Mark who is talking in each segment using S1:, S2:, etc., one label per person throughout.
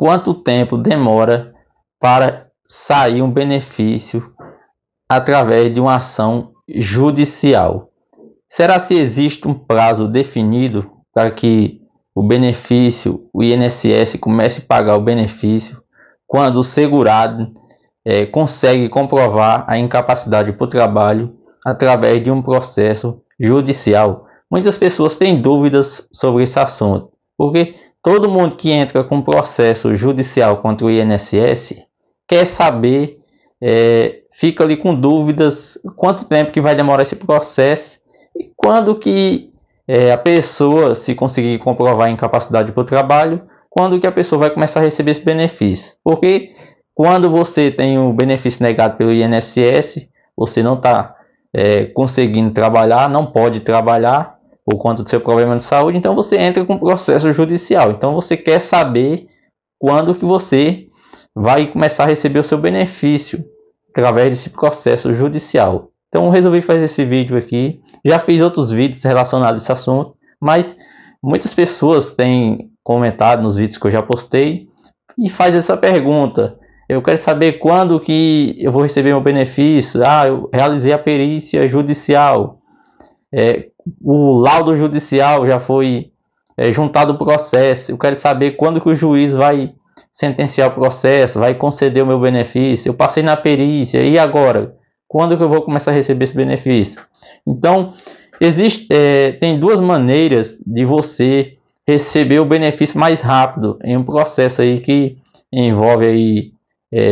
S1: quanto tempo demora para sair um benefício através de uma ação judicial. Será se existe um prazo definido para que o benefício, o INSS, comece a pagar o benefício quando o segurado consegue comprovar a incapacidade por trabalho através de um processo judicial? Muitas pessoas têm dúvidas sobre esse assunto, porque todo mundo que entra com processo judicial contra o INSS quer saber, fica ali com dúvidas, quanto tempo que vai demorar esse processo e quando que a pessoa, se conseguir comprovar a incapacidade por trabalho, quando que a pessoa vai começar a receber esse benefício. Porque quando você tem o benefício negado pelo INSS, você não está conseguindo trabalhar, não pode trabalhar por conta do seu problema de saúde, então você entra com processo judicial. Então você quer saber quando que você vai começar a receber o seu benefício através desse processo judicial. Então eu resolvi fazer esse vídeo aqui. Já fiz outros vídeos relacionados a esse assunto, mas muitas pessoas têm comentado nos vídeos que eu já postei e faz essa pergunta: eu quero saber quando que eu vou receber meu benefício. Eu realizei a perícia judicial, o laudo judicial já foi juntado ao processo, eu quero saber quando que o juiz vai sentenciar o processo, vai conceder o meu benefício, eu passei na perícia, e agora? Quando que eu vou começar a receber esse benefício? Então, tem duas maneiras de você receber o benefício mais rápido em um processo aí que envolve aí,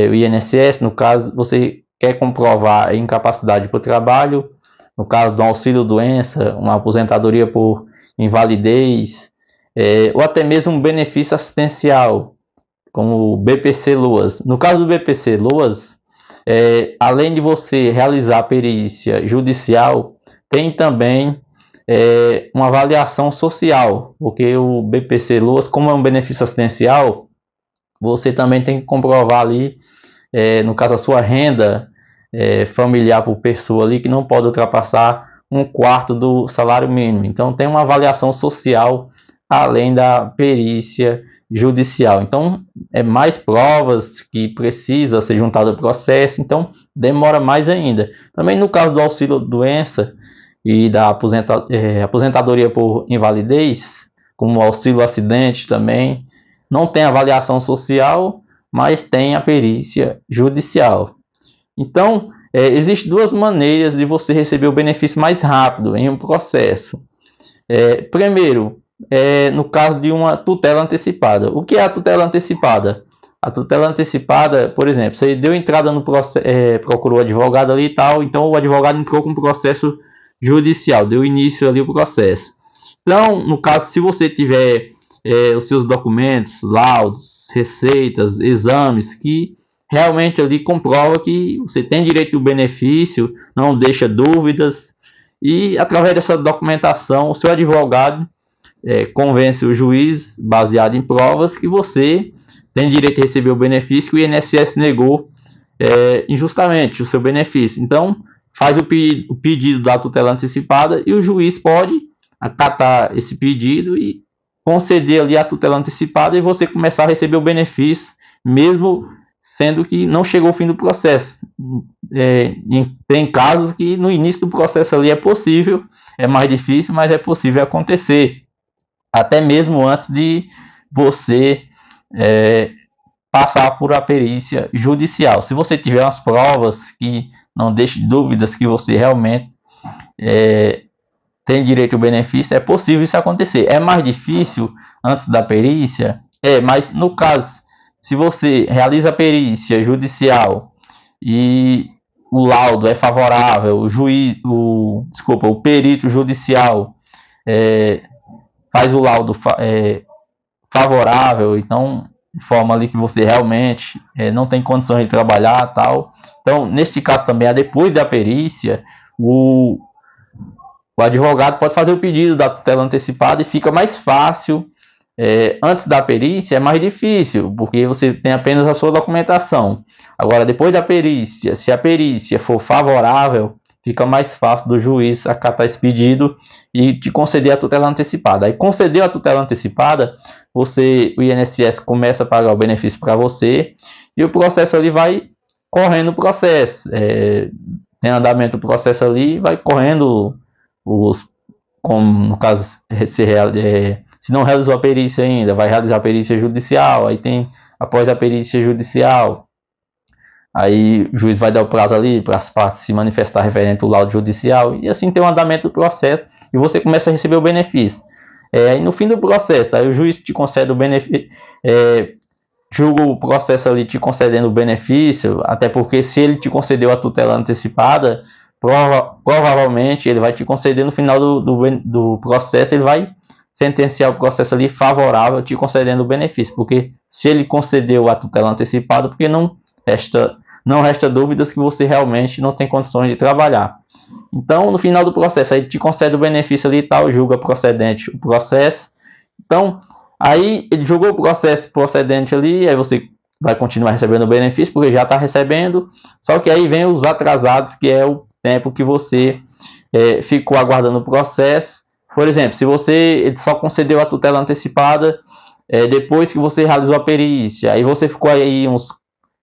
S1: o INSS. No caso, você quer comprovar a incapacidade por trabalho, no caso do auxílio-doença, uma aposentadoria por invalidez, ou até mesmo um benefício assistencial, como o BPC-LOAS. No caso do BPC-LOAS, além de você realizar a perícia judicial, tem também uma avaliação social, porque o BPC-LOAS, como é um benefício assistencial, você também tem que comprovar ali, no caso, a sua renda familiar por pessoa ali, que não pode ultrapassar 1/4 do salário mínimo. Então tem uma avaliação social além da perícia judicial. Então é mais provas que precisa ser juntada ao processo, então demora mais ainda. Também no caso do auxílio doença e da aposentadoria por invalidez, como o auxílio acidente também, não tem avaliação social, mas tem a perícia judicial. Então, existem duas maneiras de você receber o benefício mais rápido em um processo. Primeiro, no caso de uma tutela antecipada. O que é a tutela antecipada? A tutela antecipada, por exemplo, você deu entrada no processo, procurou o advogado ali e tal, então o advogado entrou com um processo judicial, deu início ali ao processo. Então, no caso, se você tiver os seus documentos, laudos, receitas, exames, que realmente ali comprova que você tem direito ao benefício, não deixa dúvidas, e através dessa documentação o seu advogado convence o juiz, baseado em provas, que você tem direito a receber o benefício, que o INSS negou injustamente o seu benefício. Então faz o pedido da tutela antecipada e o juiz pode acatar esse pedido e conceder ali a tutela antecipada e você começar a receber o benefício, mesmo sendo que não chegou ao fim do processo. Tem casos que no início do processo ali é possível, é mais difícil, mas é possível acontecer, até mesmo antes de você passar por a perícia judicial. Se você tiver umas provas que não deixem dúvidas que você realmente tem direito ao benefício, é possível isso acontecer. É mais difícil antes da perícia, mas no caso, se você realiza a perícia judicial e o laudo é favorável, o perito judicial faz o laudo favorável, então informa ali que você realmente não tem condições de trabalhar, tal. Então, neste caso também, depois da perícia, o advogado pode fazer o pedido da tutela antecipada e fica mais fácil. Antes da perícia é mais difícil, porque você tem apenas a sua documentação. Agora, depois da perícia, se a perícia for favorável, fica mais fácil do juiz acatar esse pedido e te conceder a tutela antecipada. Aí, concedeu a tutela antecipada, o INSS começa a pagar o benefício para você e o processo ali vai correndo o processo. Tem andamento do processo ali, vai correndo como no caso, se não realizou a perícia ainda, vai realizar a perícia judicial, aí tem, após a perícia judicial, aí o juiz vai dar o prazo ali para as partes se manifestar referente ao laudo judicial, e assim tem o andamento do processo, e você começa a receber o benefício. Aí no fim do processo, aí o juiz te concede o benefício, julga o processo ali te concedendo o benefício, até porque se ele te concedeu a tutela antecipada, provavelmente ele vai te conceder no final do processo, ele vai sentenciar o processo ali favorável, te concedendo o benefício, porque se ele concedeu a tutela antecipada, porque não resta dúvidas que você realmente não tem condições de trabalhar. Então, no final do processo, aí te concede o benefício ali e tal, julga procedente o processo. Então, aí ele julgou o processo procedente ali, aí você vai continuar recebendo o benefício, porque já está recebendo, só que aí vem os atrasados, que é o tempo que você ficou aguardando o processo. Por exemplo, se ele só concedeu a tutela antecipada depois que você realizou a perícia, aí você ficou aí uns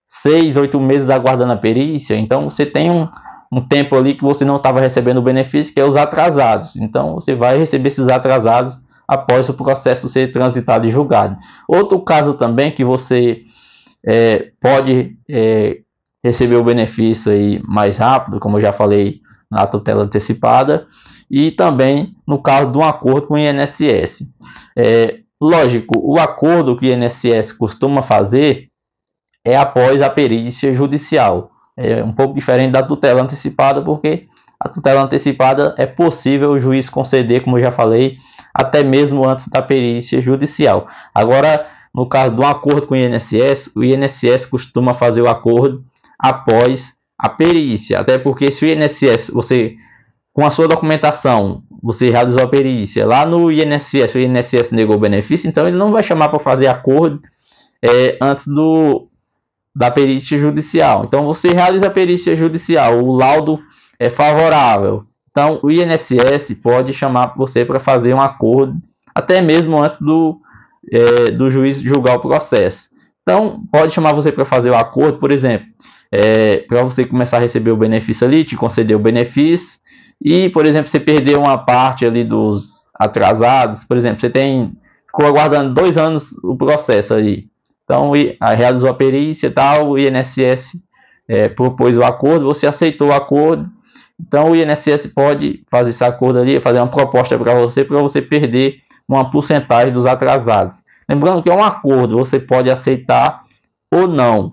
S1: 6, 8 meses aguardando a perícia, então você tem um tempo ali que você não estava recebendo o benefício, que é os atrasados. Então você vai receber esses atrasados após o processo ser transitado e julgado. Outro caso também que você pode receber o benefício aí mais rápido, como eu já falei na tutela antecipada, e também no caso de um acordo com o INSS. Lógico, o acordo que o INSS costuma fazer é após a perícia judicial. É um pouco diferente da tutela antecipada, porque a tutela antecipada é possível o juiz conceder, como eu já falei, até mesmo antes da perícia judicial. Agora, no caso de um acordo com o INSS costuma fazer o acordo após a perícia, até porque se o INSS, com a sua documentação, você realizou a perícia, lá no INSS, o INSS negou o benefício, então ele não vai chamar para fazer acordo antes da perícia judicial. Então você realiza a perícia judicial, o laudo é favorável, então o INSS pode chamar você para fazer um acordo, até mesmo antes do juiz julgar o processo. Então pode chamar você para fazer o acordo, por exemplo, para você começar a receber o benefício ali, te conceder o benefício, e por exemplo, você perdeu uma parte ali dos atrasados, por exemplo, você ficou aguardando 2 anos o processo aí. Então, realizou a perícia e tal, o INSS propôs o acordo, você aceitou o acordo. Então, o INSS pode fazer esse acordo ali, fazer uma proposta para você perder uma porcentagem dos atrasados. Lembrando que é um acordo, você pode aceitar ou não.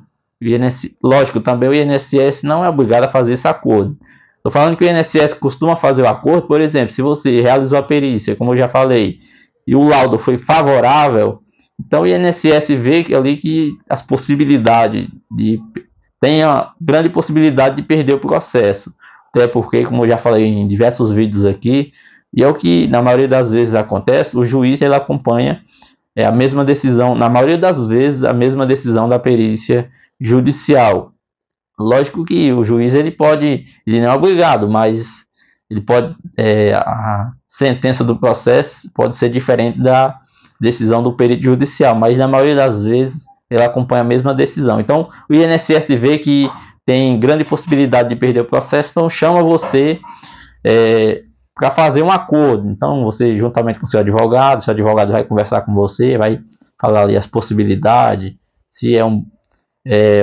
S1: Lógico, também o INSS não é obrigado a fazer esse acordo. Estou falando que o INSS costuma fazer o acordo, por exemplo, se você realizou a perícia, como eu já falei, e o laudo foi favorável, então o INSS vê ali que as possibilidades tem a grande possibilidade de perder o processo. Até porque, como eu já falei em diversos vídeos aqui, e é o que na maioria das vezes acontece, o juiz ele acompanha a mesma decisão, na maioria das vezes, a mesma decisão da perícia judicial. Lógico que o juiz ele não é obrigado, mas ele pode, a sentença do processo pode ser diferente da decisão do perito judicial, mas na maioria das vezes ele acompanha a mesma decisão. Então o INSS vê que tem grande possibilidade de perder o processo, então chama você para fazer um acordo. Então você, juntamente com seu advogado vai conversar com você, vai falar ali as possibilidades, se é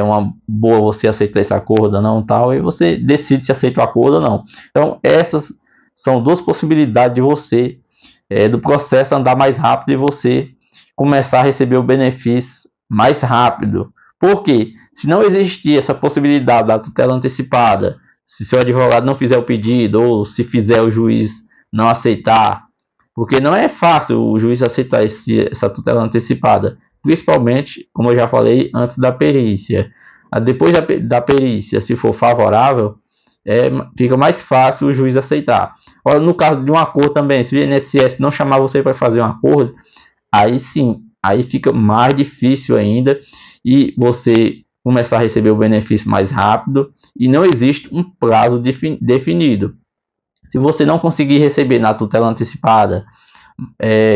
S1: uma boa você aceitar esse acordo ou não, tal, e você decide se aceita o acordo ou não. Então essas são 2 possibilidades de você do processo andar mais rápido e você começar a receber o benefício mais rápido. Por quê? Se não existir essa possibilidade da tutela antecipada, se seu advogado não fizer o pedido, ou se fizer o juiz não aceitar, porque não é fácil o juiz aceitar essa tutela antecipada, principalmente, como eu já falei, antes da perícia. Depois da perícia, se for favorável, fica mais fácil o juiz aceitar. Olha, no caso de um acordo também, se o INSS não chamar você para fazer um acordo, aí sim, aí fica mais difícil ainda e você começar a receber o benefício mais rápido e não existe um prazo definido. Se você não conseguir receber na tutela antecipada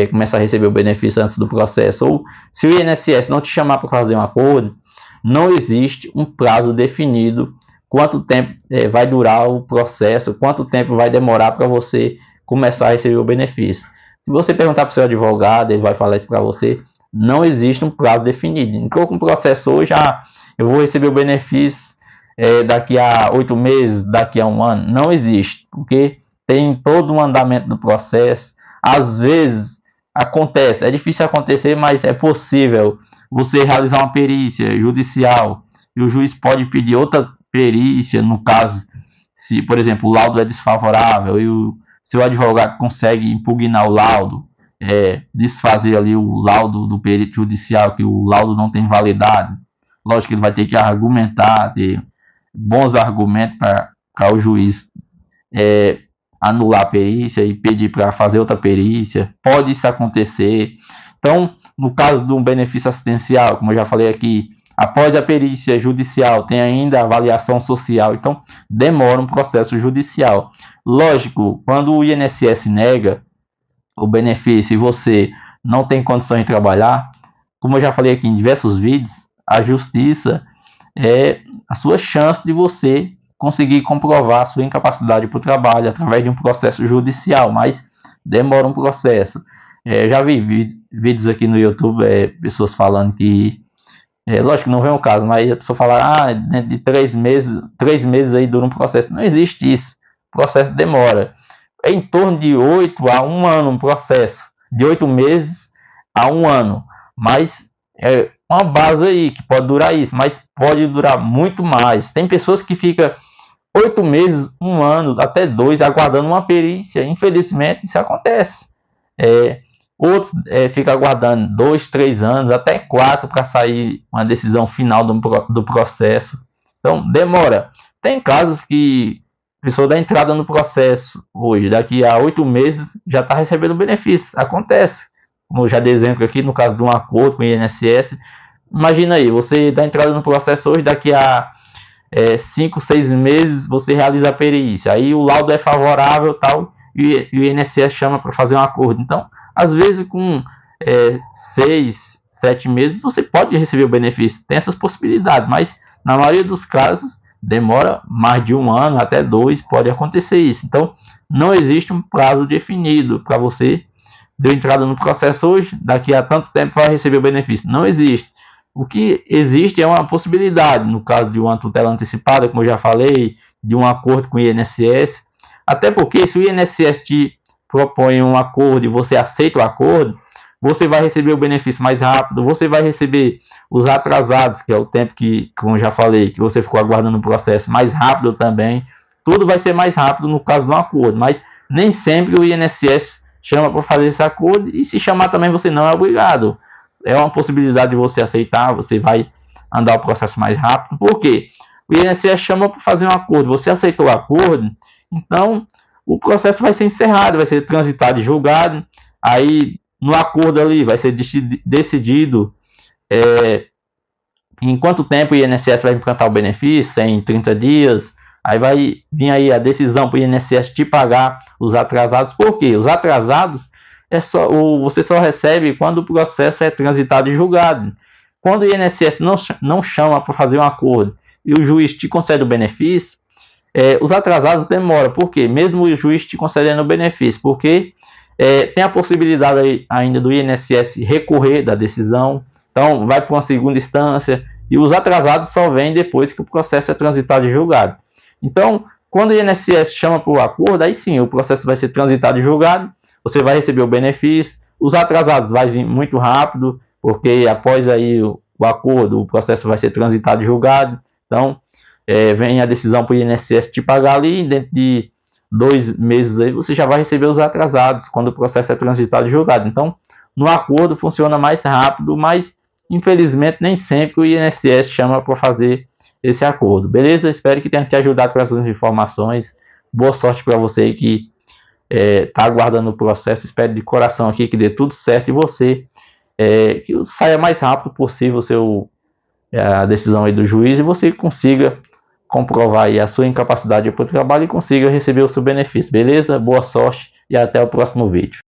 S1: começar a receber o benefício antes do processo, ou se o INSS não te chamar para fazer um acordo, não existe um prazo definido quanto tempo vai durar o processo, quanto tempo vai demorar para você começar a receber o benefício. Se você perguntar para o seu advogado, ele vai falar isso para você. Não existe um prazo definido. Entrou com o processo hoje, eu vou receber o benefício daqui a 8 meses, daqui a um ano. Não existe, porque tem todo um andamento do processo. Às vezes acontece, é difícil acontecer, mas é possível você realizar uma perícia judicial e o juiz pode pedir outra perícia, no caso, se, por exemplo, o laudo é desfavorável e o seu advogado consegue impugnar o laudo, desfazer ali o laudo do perito judicial, que o laudo não tem validade. Lógico que ele vai ter que argumentar, ter bons argumentos para o juiz anular a perícia e pedir para fazer outra perícia. Pode isso acontecer. Então, no caso de um benefício assistencial, como eu já falei aqui, após a perícia judicial tem ainda a avaliação social, então demora um processo judicial. Lógico, quando o INSS nega o benefício e você não tem condições de trabalhar, como eu já falei aqui em diversos vídeos, a justiça é a sua chance de você conseguir comprovar a sua incapacidade para o trabalho através de um processo judicial, mas demora um processo. Já vi vídeos aqui no YouTube, pessoas falando que, lógico que não vem o caso, mas a pessoa fala, dentro de 3 meses aí dura um processo. Não existe isso, o processo demora. É em torno de 8 a 1 ano um processo, de 8 meses a 1 ano, mas é uma base aí que pode durar isso, mas pode durar muito mais. Tem pessoas que ficam 8 meses, 1 ano, até 2, aguardando uma perícia. Infelizmente isso acontece. Outros ficam aguardando 2, 3 anos, até 4 para sair uma decisão final do processo. Então demora. Tem casos que a pessoa dá entrada no processo hoje, daqui a 8 meses já está recebendo benefício. Acontece. Como eu já dei exemplo aqui, no caso de um acordo com o INSS. Imagina aí, você dá entrada no processo hoje, daqui a 5, 6 meses você realiza a perícia. Aí o laudo é favorável tal, e o INSS chama para fazer um acordo. Então, às vezes com 6, 7 meses você pode receber o benefício. Tem essas possibilidades, mas na maioria dos casos demora mais de 1 ano, até 2, pode acontecer isso. Então, não existe um prazo definido para você deu entrada no processo hoje, daqui a tanto tempo vai receber o benefício. Não existe. O que existe é uma possibilidade, no caso de uma tutela antecipada, como eu já falei, de um acordo com o INSS. Até porque se o INSS te propõe um acordo e você aceita o acordo, você vai receber o benefício mais rápido, você vai receber os atrasados, que é o tempo que, como eu já falei, que você ficou aguardando o processo, mais rápido também. Tudo vai ser mais rápido no caso de um acordo, mas nem sempre o INSS chama para fazer esse acordo, e se chamar também você não é obrigado. É uma possibilidade de você aceitar, você vai andar o processo mais rápido. Por quê? O INSS chama para fazer um acordo, você aceitou o acordo, então o processo vai ser encerrado, vai ser transitado e julgado, aí no acordo ali vai ser decidido em quanto tempo o INSS vai implantar o benefício, em 30 dias, aí vai vir aí a decisão para o INSS te pagar os atrasados. Por quê? Os atrasados você só recebe quando o processo é transitado e julgado. Quando o INSS não chama para fazer um acordo e o juiz te concede o benefício, os atrasados demoram. Por quê? Mesmo o juiz te concedendo o benefício, porque tem a possibilidade ainda do INSS recorrer da decisão, então vai para uma segunda instância, e os atrasados só vêm depois que o processo é transitado e julgado. Então, quando o INSS chama para o acordo, aí sim, o processo vai ser transitado e julgado, você vai receber o benefício. Os atrasados vai vir muito rápido, porque após aí o acordo, o processo vai ser transitado e julgado. Então, vem a decisão para o INSS te pagar ali, dentro de 2 meses aí você já vai receber os atrasados, quando o processo é transitado e julgado. Então, no acordo funciona mais rápido, mas infelizmente nem sempre o INSS chama para fazer esse acordo. Beleza? Espero que tenha te ajudado com essas informações. Boa sorte para você que está aguardando o processo. Espero de coração aqui que dê tudo certo e você que saia mais rápido possível a decisão aí do juiz e você consiga comprovar aí a sua incapacidade para o trabalho e consiga receber o seu benefício. Beleza? Boa sorte e até o próximo vídeo.